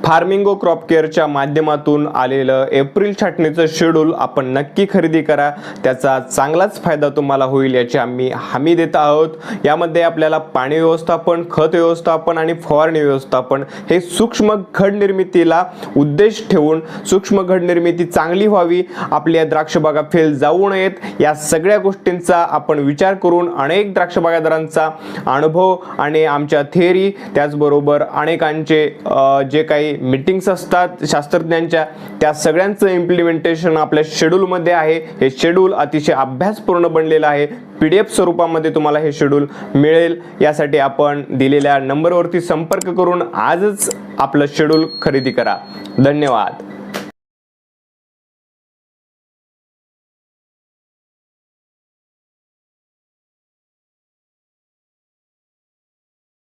फार्मिंगो crop केअरच्या माध्यमातून आलेलं April छाटणीचं schedule आपण नक्की खरेदी करा, त्याचा चांगलाच फायदा तुम्हाला होईल याची आम्ही हमी देत आहोत। यामध्ये आपल्याला पाणी व्यवस्थापन, खत व्यवस्थापन आणि फवारणी व्यवस्थापन हे सूक्ष्म घड निर्मितीला उद्देश ठेवून, सूक्ष्म घड निर्मिती चांगली व्हावी, आपल्या द्राक्ष बागा फेल जाऊ नयेत, या सगळ्या गोष्टींचा आपण विचार करून अनेक द्राक्ष बागायतदारांचा अनुभव आणि आमच्या थिअरी, त्याचबरोबर अनेकांचे जे काही मीटिंग्स असतात शास्त्रज्ञांच्या, त्या सगळ्यांचं इम्प्लिमेंटेशन आपल्या शेड्यूलमध्ये आहे। हे शेड्यूल अतिशय अभ्यासपूर्ण बनलेलं आहे, PDF स्वरूपामध्ये तुम्हाला हे शेड्यूल मिळेल। यासाठी आपण दिलेल्या नंबरवरती संपर्क करून आजच आपलं शेड्यूल खरेदी करा। धन्यवाद।